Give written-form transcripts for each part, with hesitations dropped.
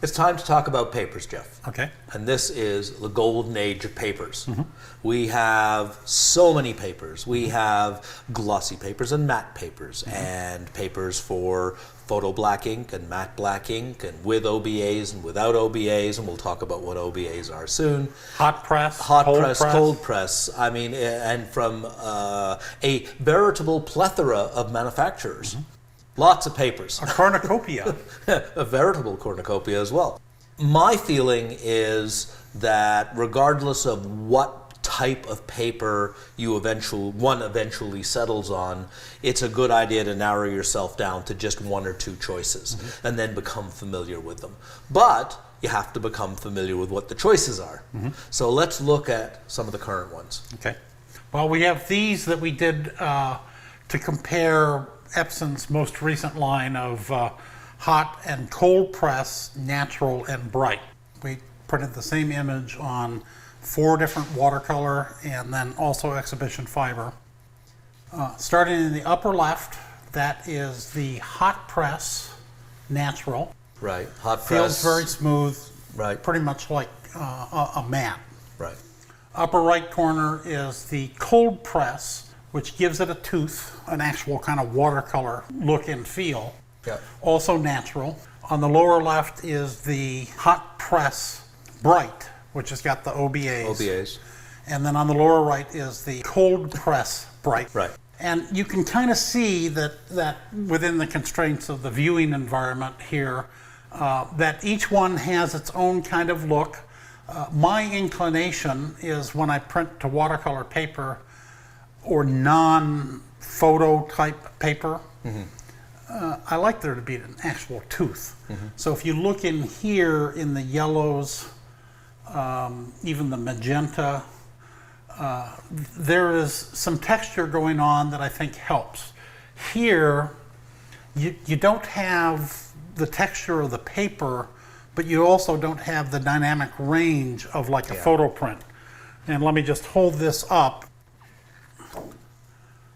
It's time to talk about papers, Jeff. Okay. And this is the golden age of papers. We have so many papers. We have glossy papers and matte papers, and papers for photo black ink and matte black ink, and with OBAs and without OBAs, and we'll talk about what OBAs are soon. Hot press, cold press. I mean, and from a veritable plethora of manufacturers. Lots of papers. A cornucopia. A veritable cornucopia as well. My feeling is that regardless of what type of paper one eventually settles on, it's a good idea to narrow yourself down to just one or two choices and then become familiar with them. But you have to become familiar with what the choices are. So let's look at some of the current ones. Okay. Well, we have these that we did to compare Epson's most recent line of hot and cold press, natural and bright. We printed the same image on 4 different watercolor and then also exhibition fiber. Starting in the upper left, that is the hot press natural. Right, hot press. Feels very smooth, right. Pretty much like a matte. Right. Upper right corner is the cold press, which gives it a tooth, an actual kind of watercolor look and feel. Yeah. Also natural. On the lower left is the hot press bright, which has got the OBAs. And then on the lower right is the cold press bright. Right. And you can kind of see that within the constraints of the viewing environment here, that each one has its own kind of look. My inclination is when I print to watercolor paper or non-photo type paper, I like there to be an actual tooth. So if you look in here in the yellows, even the magenta, there is some texture going on that I think helps. Here, you don't have the texture of the paper, but you also don't have the dynamic range of like a photo print. And let me just hold this up.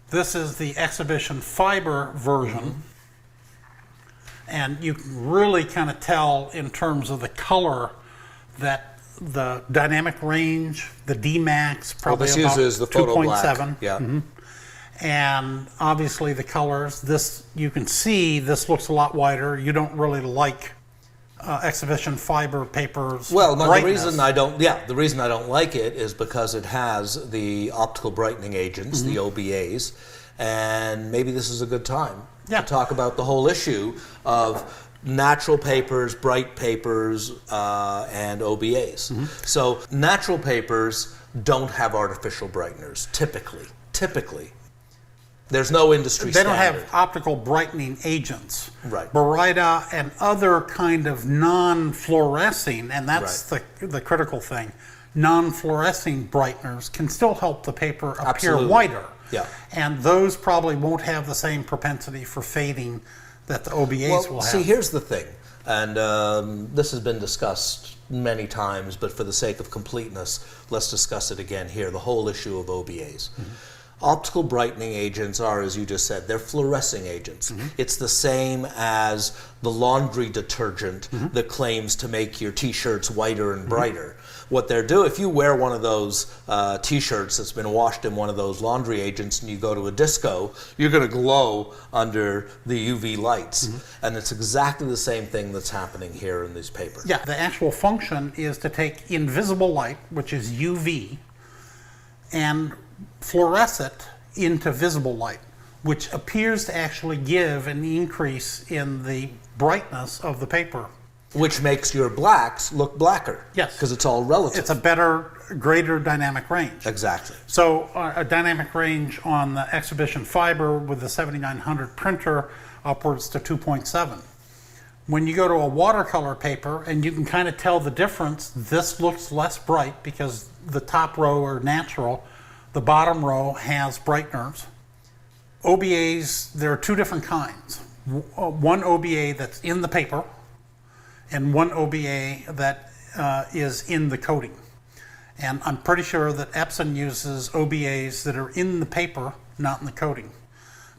This is the exhibition fiber version. And you can really kind of tell in terms of the color that the dynamic range, the D-max, probably this about uses the photo 2.7. Yeah. And obviously the colors, this you can see this looks a lot whiter. You don't really like exhibition fiber papers. Well, no, the brightness. reason I don't like it is because it has the optical brightening agents, the OBAs, and maybe this is a good time to talk about the whole issue of natural papers, bright papers, and OBAs. So natural papers don't have artificial brighteners, typically. There's no industry They standard. don't have optical brightening agents. Right. Baryta and other kind of non-fluorescing, and that's the critical thing, non-fluorescing brighteners can still help the paper appear whiter. Yeah. And those probably won't have the same propensity for fading that the OBAs will have. See, here's the thing, and this has been discussed many times, but for the sake of completeness, let's discuss it again here, the whole issue of OBAs. Optical brightening agents are, as you just said, they're fluorescing agents. It's the same as the laundry detergent that claims to make your t-shirts whiter and brighter. What they're doing, if you wear one of those t-shirts that's been washed in one of those laundry agents and you go to a disco, you're going to glow under the UV lights. And it's exactly the same thing that's happening here in these papers. Yeah, the actual function is to take invisible light, which is UV, and fluoresce it into visible light, which appears to actually give an increase in the brightness of the paper. Which makes your blacks look blacker. Yes. Because it's all relative. It's a better, greater dynamic range. Exactly. So a dynamic range on the exhibition fiber with the 7900 printer upwards to 2.7. When you go to a watercolor paper, and you can kind of tell the difference, this looks less bright because the top row are natural, the bottom row has brighteners. OBAs, there are 2 different kinds. One OBA that's in the paper, and one OBA that is in the coating. And I'm pretty sure that Epson uses OBAs that are in the paper, not in the coating.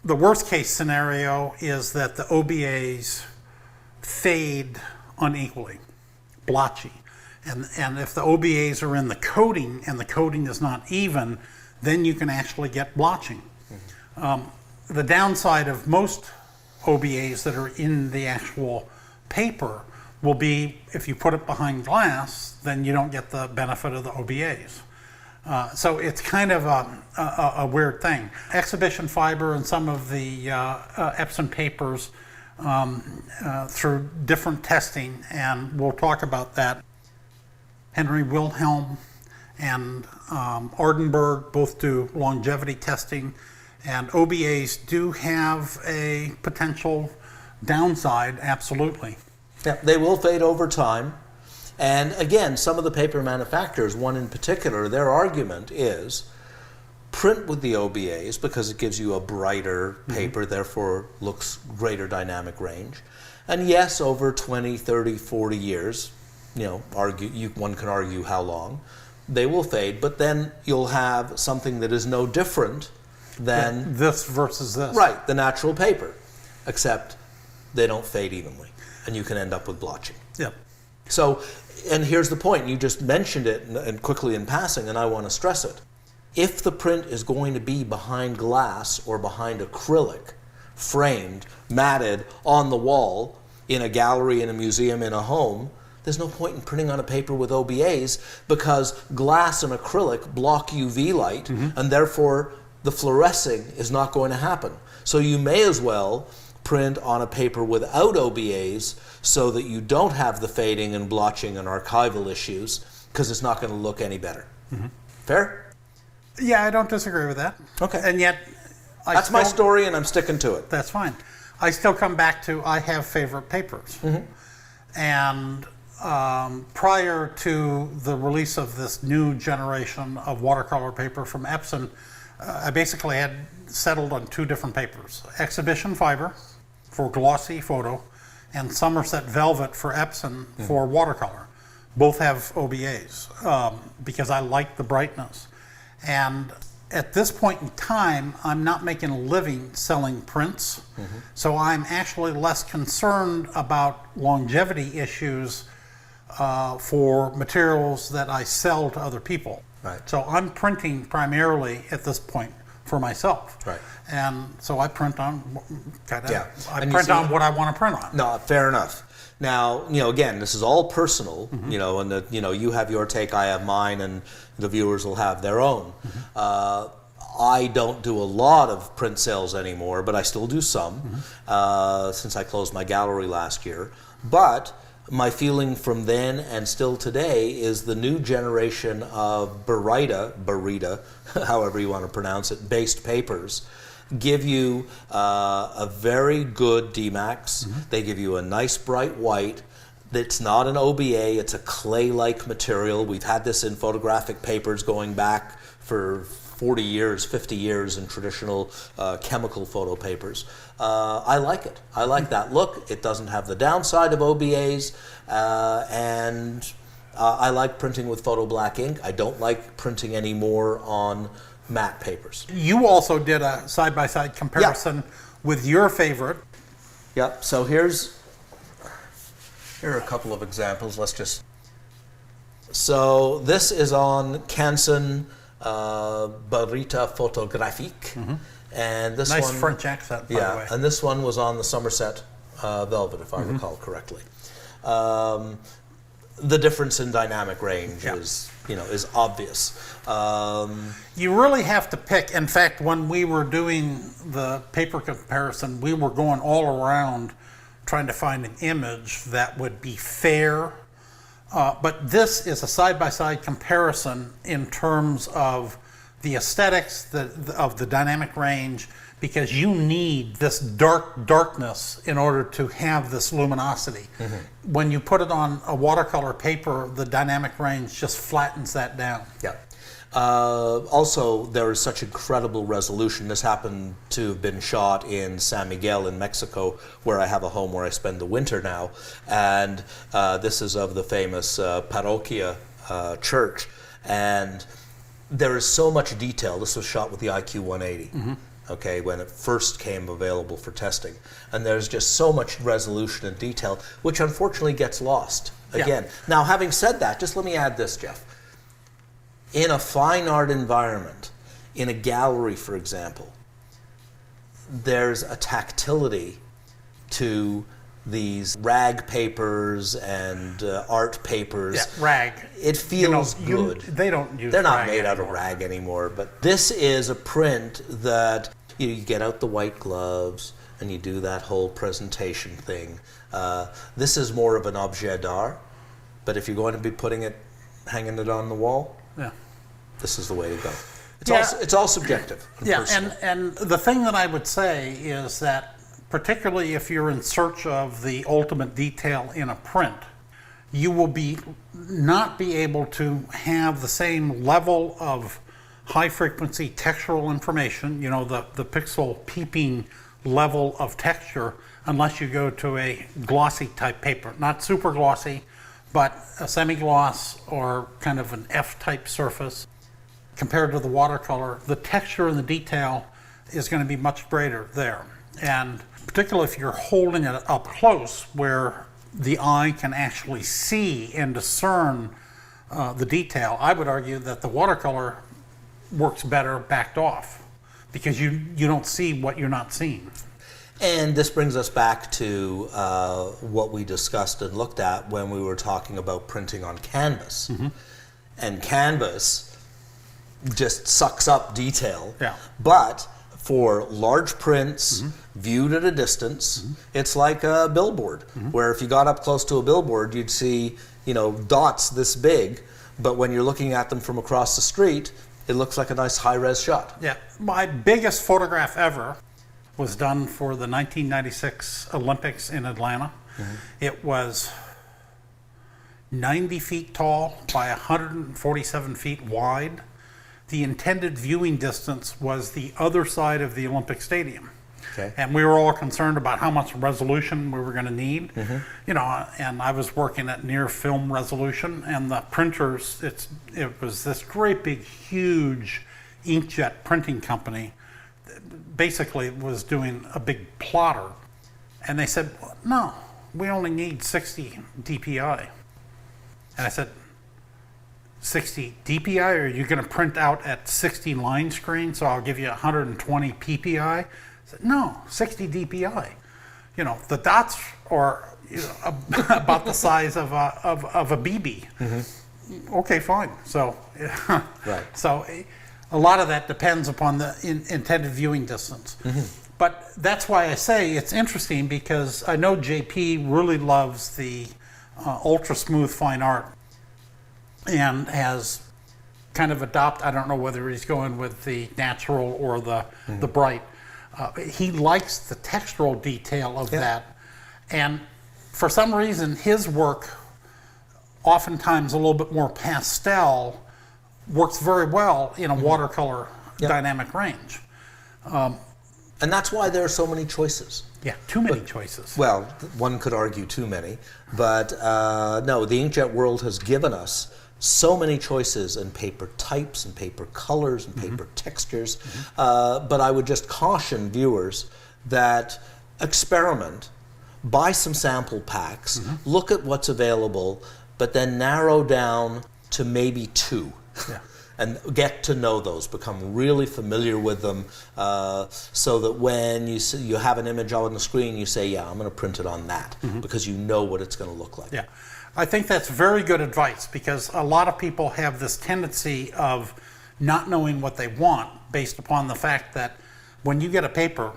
The worst case scenario is that the OBAs fade unequally. blotchy. And if the OBAs are in the coating and the coating is not even, then you can actually get blotching. The downside of most OBAs that are in the actual paper will be if you put it behind glass, then you don't get the benefit of the OBAs. So it's kind of a weird thing. Exhibition fiber and some of the Epson papers through different testing, and we'll talk about that. Henry Wilhelm and Ardenberg both do longevity testing, and OBAs do have a potential downside, absolutely. Yeah, they will fade over time. And again, some of the paper manufacturers, one in particular, their argument is print with the OBAs because it gives you a brighter paper, therefore looks greater dynamic range. And yes, over 20, 30, 40 years, one can argue how long, they will fade, but then you'll have something that is no different than this versus this. Right, the natural paper, except they don't fade evenly, and you can end up with blotching. Yep. So, and here's the point, you just mentioned it and quickly in passing, and I want to stress it. If the print is going to be behind glass or behind acrylic, framed, matted on the wall, in a gallery, in a museum, in a home, there's no point in printing on a paper with OBAs because glass and acrylic block UV light, and therefore the fluorescing is not going to happen. So you may as well print on a paper without OBAs so that you don't have the fading and blotching and archival issues, because it's not going to look any better. Fair? Yeah, I don't disagree with that. Okay. And yet, that's my story, and I'm sticking to it. That's fine. I still come back to I have favorite papers. And prior to the release of this new generation of watercolor paper from Epson, I basically had settled on two different papers: Exhibition Fiber for glossy photo and Somerset Velvet for Epson for watercolor. Both have OBAs because I like the brightness. And at this point in time, I'm not making a living selling prints, so I'm actually less concerned about longevity issues for materials that I sell to other people. Right. So I'm printing primarily at this point for myself. Right. And so I print on I And print on what I want to print on. No, fair enough. Now, again, this is all personal, and you have your take, I have mine, and the viewers will have their own. I don't do a lot of print sales anymore, but I still do some, since I closed my gallery last year. But my feeling from then and still today is the new generation of Baryta, however you want to pronounce it, based papers give you a very good DMAX. They give you a nice bright white. It's not an OBA, it's a clay-like material. We've had this in photographic papers going back for 40 years, 50 years in traditional chemical photo papers. I like it. I like that look. It doesn't have the downside of OBAs, and I like printing with photo black ink. I don't like printing anymore on matte papers. You also did a side-by-side comparison with your favorite. Yep, so here are a couple of examples. So this is on Canson Baryta Photographique. And this nice one, French accent, by the way. And this one was on the Somerset Velvet, if I recall correctly. The difference in dynamic range is obvious. You really have to pick. In fact, when we were doing the paper comparison, we were going all around trying to find an image that would be fair. But this is a side-by-side comparison in terms of the aesthetics of the dynamic range, because you need this darkness in order to have this luminosity. When you put it on a watercolor paper, the dynamic range just flattens that down. Yeah. Also, there is such incredible resolution. This happened to have been shot in San Miguel in Mexico, where I have a home where I spend the winter now. And this is of the famous Parroquia church. And there is so much detail. This was shot with the IQ 180. okay, when it first came available for testing. And there's just so much resolution and detail, which unfortunately gets lost again. Yeah. Now, having said that, just let me add this, Jeff. In a fine art environment, in a gallery, for example, there's a tactility to these rag papers and art papers. Yeah, rag. It feels good. They don't use They're not rag made out of anymore. rag anymore, but this is a print that you get out the white gloves and you do that whole presentation thing. This is more of an objet d'art, but if you're going to be hanging it on the wall, Yeah. this is the way to go. Yeah. It's all subjective. And Yeah, personal. and the thing that I would say is that particularly if you're in search of the ultimate detail in a print, you will not be able to have the same level of high frequency textural information, you know, the pixel peeping level of texture, unless you go to a glossy type paper. Not super glossy, but a semi-gloss or kind of an F-type surface. Compared to the watercolor, the texture and the detail is going to be much greater there. And particularly if you're holding it up close where the eye can actually see and discern the detail, I would argue that the watercolor works better backed off because you don't see what you're not seeing. And this brings us back to what we discussed and looked at when we were talking about printing on canvas. Mm-hmm. And canvas just sucks up detail. Yeah. But for large prints viewed at a distance, it's like a billboard, where if you got up close to a billboard, you'd see, you know, dots this big, but when you're looking at them from across the street, it looks like a nice high-res shot. Yeah, my biggest photograph ever was done for the 1996 Olympics in Atlanta. It was 90 feet tall by 147 feet wide. The intended viewing distance was the other side of the Olympic Stadium. Okay. And we were all concerned about how much resolution we were going to need. You know, and I was working at near film resolution, and the printers, it was this great big huge inkjet printing company that basically was doing a big plotter. And they said, no, we only need 60 DPI. And I said, 60 DPI, or are you going to print out at 60 line screen, so I'll give you 120 PPI? I said, no, 60 DPI. You know, the dots are, you know, about the size of a BB. Okay, fine. So, Right. So a lot of that depends upon the intended viewing distance. But that's why I say it's interesting, because I know JP really loves the ultra smooth fine art and has kind of I don't know whether he's going with the natural or the bright. He likes the textural detail of that. And for some reason, his work, oftentimes a little bit more pastel, works very well in a watercolor dynamic range. And that's why there are so many choices. Yeah, too many choices. Well, one could argue too many, but no, the inkjet world has given us so many choices in paper types and paper colors and paper textures. But I would just caution viewers that experiment, buy some sample packs, look at what's available, but then narrow down to maybe 2. And get to know those, become really familiar with them, so that when you have an image on the screen, you say, yeah, I'm going to print it on that, because you know what it's going to look like. Yeah, I think that's very good advice, because a lot of people have this tendency of not knowing what they want based upon the fact that when you get a paper,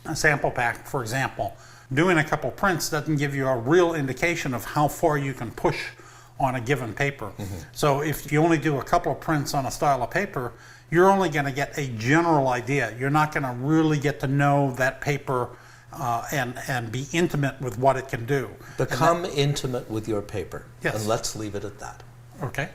a sample pack, for example, doing a couple prints doesn't give you a real indication of how far you can push on a given paper. So if you only do a couple of prints on a style of paper, you're only going to get a general idea. You're not going to really get to know that paper and be intimate with what it can do. Become intimate with your paper. Yes. And let's leave it at that. Okay.